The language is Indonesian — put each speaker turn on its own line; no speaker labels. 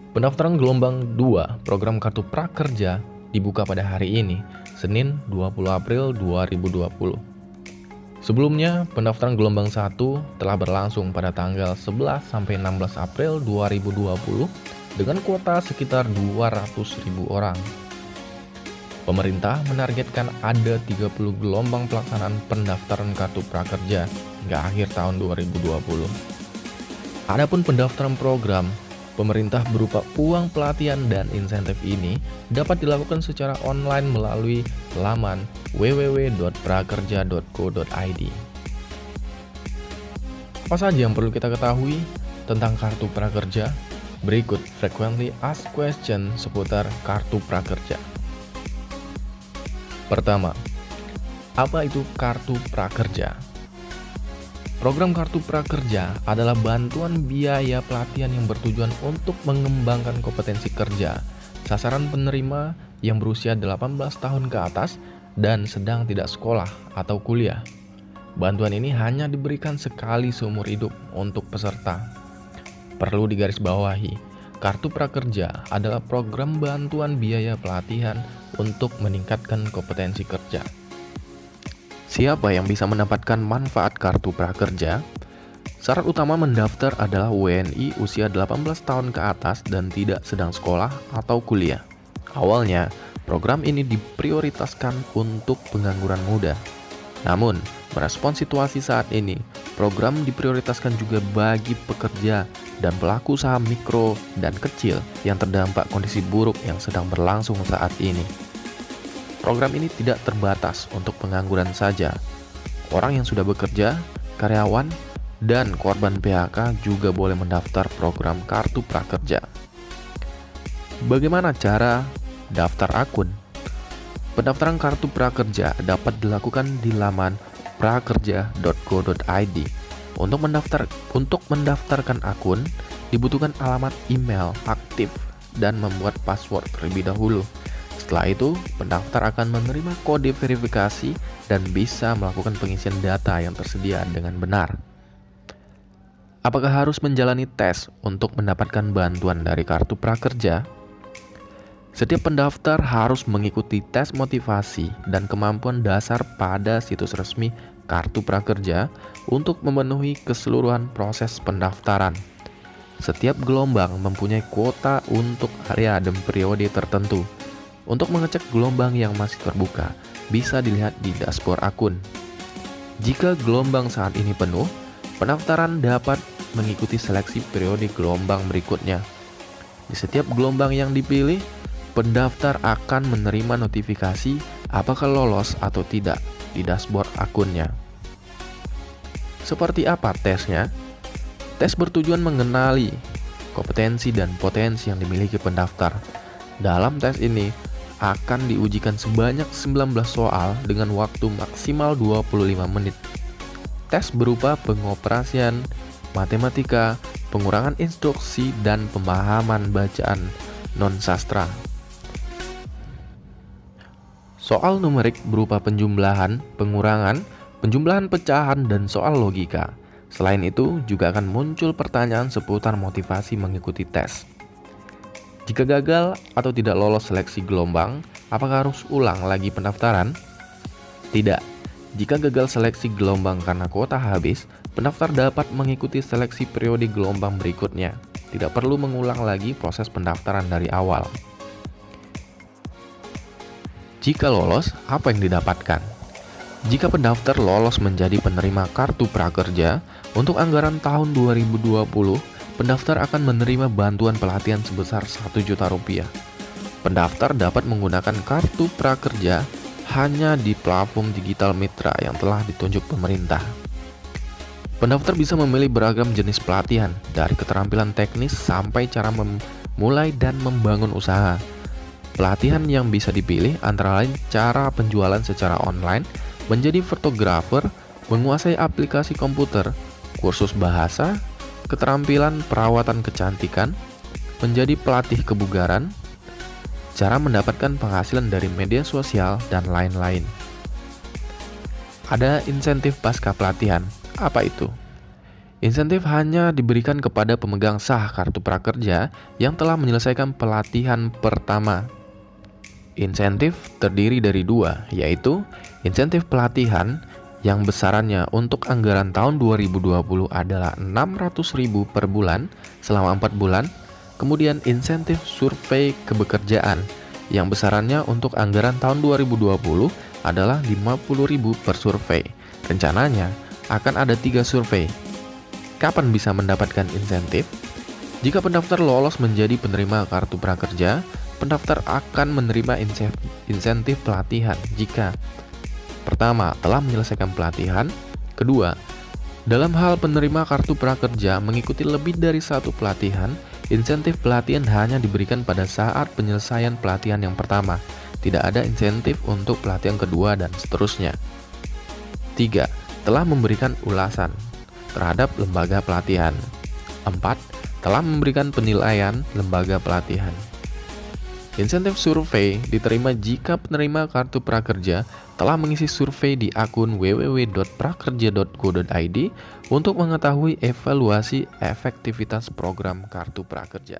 Pendaftaran gelombang 2 program Kartu Prakerja dibuka pada hari ini, Senin 20 April 2020. Sebelumnya, pendaftaran gelombang 1 telah berlangsung pada tanggal 11 sampai 16 April 2020 dengan kuota sekitar 200.000 orang. Pemerintah menargetkan ada 30 gelombang pelaksanaan pendaftaran Kartu Prakerja hingga akhir tahun 2020. Adapun pendaftaran program pemerintah berupa uang pelatihan dan insentif ini dapat dilakukan secara online melalui laman www.prakerja.go.id. Apa saja yang perlu kita ketahui tentang Kartu Prakerja? Berikut frequently asked question seputar Kartu Prakerja. Pertama, apa itu Kartu Prakerja? Program Kartu Prakerja adalah bantuan biaya pelatihan yang bertujuan untuk mengembangkan kompetensi kerja. Sasaran penerima yang berusia 18 tahun ke atas dan sedang tidak sekolah atau kuliah. Bantuan ini hanya diberikan sekali seumur hidup untuk peserta. Perlu digarisbawahi, Kartu Prakerja adalah program bantuan biaya pelatihan untuk meningkatkan kompetensi kerja. Siapa yang bisa mendapatkan manfaat Kartu Prakerja? Syarat utama mendaftar adalah WNI usia 18 tahun ke atas dan tidak sedang sekolah atau kuliah. Awalnya, program ini diprioritaskan untuk pengangguran muda. Namun, merespon situasi saat ini, program diprioritaskan juga bagi pekerja dan pelaku usaha mikro dan kecil yang terdampak kondisi buruk yang sedang berlangsung saat ini. Program ini tidak terbatas untuk pengangguran saja. Orang yang sudah bekerja, karyawan, dan korban PHK juga boleh mendaftar program Kartu Prakerja. Bagaimana cara daftar akun? Pendaftaran Kartu Prakerja dapat dilakukan di laman prakerja.go.id. Untuk mendaftarkan akun, dibutuhkan alamat email aktif dan membuat password terlebih dahulu. Setelah itu, pendaftar akan menerima kode verifikasi dan bisa melakukan pengisian data yang tersedia dengan benar. Apakah harus menjalani tes untuk mendapatkan bantuan dari Kartu Prakerja? Setiap pendaftar harus mengikuti tes motivasi dan kemampuan dasar pada situs resmi Kartu Prakerja untuk memenuhi keseluruhan proses pendaftaran. Setiap gelombang mempunyai kuota untuk area dan periode tertentu. Untuk mengecek gelombang yang masih terbuka, bisa dilihat di dashboard akun. Jika gelombang saat ini penuh, pendaftaran dapat mengikuti seleksi periode gelombang berikutnya. Di setiap gelombang yang dipilih, pendaftar akan menerima notifikasi apakah lolos atau tidak di dashboard akunnya. Seperti apa tesnya? Tes bertujuan mengenali kompetensi dan potensi yang dimiliki pendaftar. Dalam tes ini, akan diujikan sebanyak 19 soal dengan waktu maksimal 25 menit. Tes berupa pengoperasian matematika, pengurangan instruksi, dan pemahaman bacaan non-sastra. Soal numerik berupa penjumlahan, pengurangan, penjumlahan pecahan, dan soal logika. Selain itu, juga akan muncul pertanyaan seputar motivasi mengikuti tes. Jika gagal atau tidak lolos seleksi gelombang, apakah harus ulang lagi pendaftaran? Tidak. Jika gagal seleksi gelombang karena kuota habis, pendaftar dapat mengikuti seleksi periode gelombang berikutnya. Tidak perlu mengulang lagi proses pendaftaran dari awal. Jika lolos, apa yang didapatkan? Jika pendaftar lolos menjadi penerima Kartu Prakerja, untuk anggaran tahun 2020, pendaftar akan menerima bantuan pelatihan sebesar Rp1 juta. Pendaftar dapat menggunakan Kartu Prakerja hanya di platform digital mitra yang telah ditunjuk pemerintah. Pendaftar bisa memilih beragam jenis pelatihan, dari keterampilan teknis sampai cara memulai dan membangun usaha. Pelatihan yang bisa dipilih antara lain cara penjualan secara online, menjadi fotografer, menguasai aplikasi komputer, kursus bahasa, keterampilan perawatan kecantikan, menjadi pelatih kebugaran, cara mendapatkan penghasilan dari media sosial, dan lain-lain. Ada insentif pasca pelatihan. Apa itu? Insentif hanya diberikan kepada pemegang sah kartu prakerja yang telah menyelesaikan pelatihan pertama. Insentif terdiri dari dua, yaitu insentif pelatihan yang besarannya untuk anggaran tahun 2020 adalah 600.000 per bulan selama 4 bulan. Kemudian insentif survei kebekerjaan yang besarannya untuk anggaran tahun 2020 adalah 50.000 per survei. Rencananya akan ada 3 survei. Kapan bisa mendapatkan insentif? Jika pendaftar lolos menjadi penerima kartu prakerja, pendaftar akan menerima insentif pelatihan jika pertama, telah menyelesaikan pelatihan. Kedua, dalam hal penerima kartu prakerja mengikuti lebih dari satu pelatihan, insentif pelatihan hanya diberikan pada saat penyelesaian pelatihan yang pertama. Tidak ada insentif untuk pelatihan kedua dan seterusnya. 3. Telah memberikan ulasan terhadap lembaga pelatihan. 4. Telah memberikan penilaian lembaga pelatihan. Insentif survei diterima jika penerima kartu prakerja telah mengisi survei di akun www.prakerja.go.id untuk mengetahui evaluasi efektivitas program kartu prakerja.